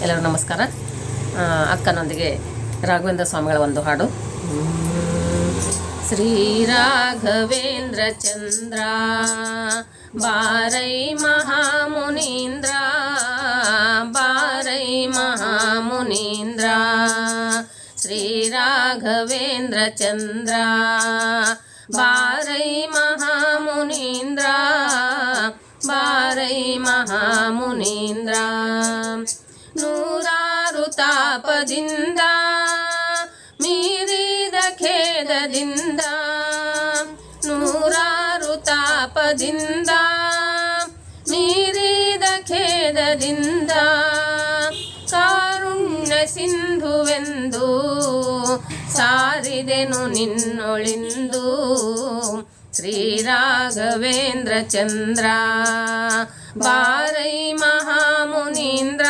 ಎಲ್ಲರಿಗೂ ನಮಸ್ಕಾರ. ಅಕ್ಕನೊಂದಿಗೆ ರಾಘವೇಂದ್ರ ಸ್ವಾಮಿಗಳ ಒಂದು ಹಾಡು. ಶ್ರೀ ರಾಘವೇಂದ್ರ ಚಂದ್ರ ಬಾರೈ ಮಹಾಮುನೀಂದ್ರ, ಬಾರೈ ಮಹಾಮುನೀಂದ್ರ. ಶ್ರೀ ರಾಘವೇಂದ್ರ ಚಂದ್ರ ಬಾರೈ ಮಹಾಮುನೀಂದ್ರ, ಬಾರೈ ಮಹಾಮುನೀಂದ್ರ. ನೂರಾರು ತಾಪದಿಂದ ಮೀರಿದ ಖೇದದಿಂದ, ನೂರಾರು ತಾಪದಿಂದ ಮೀರಿದ ಖೇದದಿಂದ, ಕಾರುಣ್ಯ ಸಿಂಧುವೆಂದು ಸಾರಿದೆನು ನಿನ್ನೊಳಿಂದು. ಶ್ರೀ ರಾಘವೇಂದ್ರ ಚಂದ್ರ ಬಾರೈ ಮಹಾಮುನೀಂದ್ರ,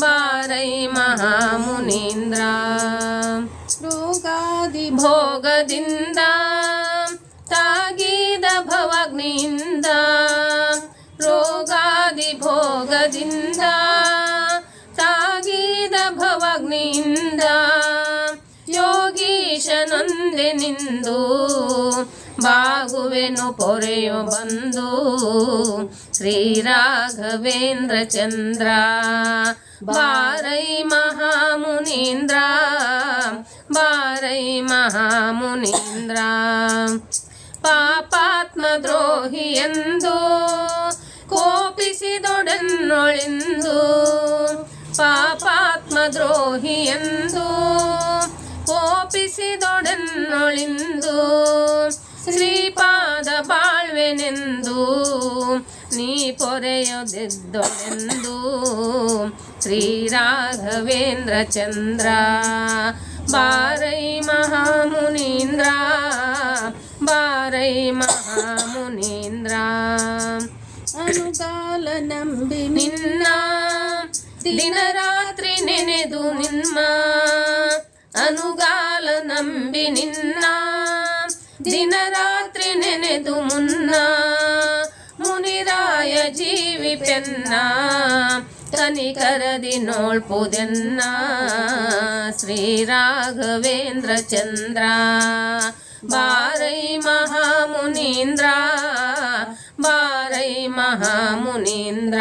ಬಾರೈ ಮಹಾಮುನೀಂದ್ರ. ರೋಗಾದಿ ಭೋಗದಿಂದ ತಾಗಿದ ಭವಗ್ನಿಯಿಂದ, ರೋಗಾದಿ ಭೋಗದಿಂದ ತಾಗಿದ ಭವಗ್ನಿಯಿಂದ, ಯೋಗೀಶನೊಂದೆ ನಿಂದು ಬಾಗುವೆನು ಪೊರೆಯು ಬಂದು. ಶ್ರೀ ರಾಘವೇಂದ್ರ ಚಂದ್ರ ಬಾರೈ ಮಹಾಮುನೀಂದ್ರ, ಬಾರೈ ಮಹಾಮುನೀಂದ್ರ. ಪಾಪಾತ್ಮ ದ್ರೋಹಿ ಎಂದು ಕೋಪಿಸಿದೊಡನ್ನೊಳಿಂದು, ಪಾಪಾತ್ಮ ದ್ರೋಹಿ ಎಂದು ಕೋಪಿಸಿದೊಡನ್ನೊಳಿಂದು, ಶ್ರೀಪಾದ ಬಾಳ್ವೆನೆಂದು ನೀ ಪೊರೆಯೊದೆದ್ದೊಡೆಂದು. ಶ್ರೀ ರಾಘವೇಂದ್ರ ಚಂದ್ರ ಬಾರೈ ಮಹಾಮುನೀಂದ್ರ, ಬಾರೈ ಮಹಾಮುನೀಂದ್ರ. ಅನುಕಾಲ ನಂಬಿ ನಿನ್ನ ದಿನರಾತ್ರಿ ನೆನೆದು ನಿಮ್ಮ, ಅನುಗಾಲ ನಂಬಿ ನಿನ್ನ ದಿನರಾತ್ರಿ ನೆನೆದು ಮುನ್ನ, ಮುನಿರಾಯ ಜೀವಿ ಪೆನ್ನ ಕನಿಕರದಿ ನೋಳ್ಪುದೆನ್ನ. ಶ್ರೀ ರಾಘವೇಂದ್ರ ಚಂದ್ರ ಬಾರೈ ಮಹಾಮುನೀಂದ್ರ, ಬಾರೈ ಮಹಾಮುನೀಂದ್ರ.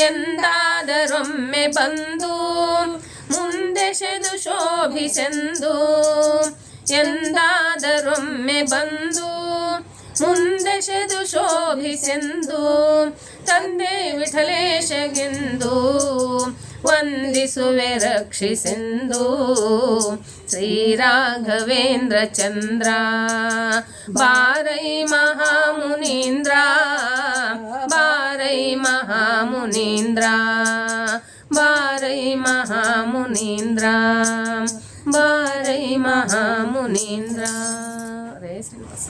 ಎಂದಾದರೊಮ್ಮೆ ಬಂದು ಮುಂದೆಸೆದು ಶೋಭಿಸೆಂದು, ಎಂದಾದರೊಮ್ಮೆ ಬಂದು ಮುಂದೆಸೆದು ಶೋಭಿಸೆಂದು, ತಂದೆ ವಿಠಲೇಶಗೆಂದು ವಂದಿಸುವೆ ರಕ್ಷಿಸೆಂದು. ಶ್ರೀ ರಾಘವೇಂದ್ರ ಚಂದ್ರ ಬಾರೈ ಮಹಾಮುನೀಂದ್ರ, ಬಾರೈ ಮಹಾಮುನೀಂದ್ರ, ಬಾರೈ ಮಹಾಮುನೀಂದ್ರ, ಬಾರೈ ಮಹಾಮುನೀಂದ್ರ. ಹರೇ ಶ್ರೀನಿವಾಸ.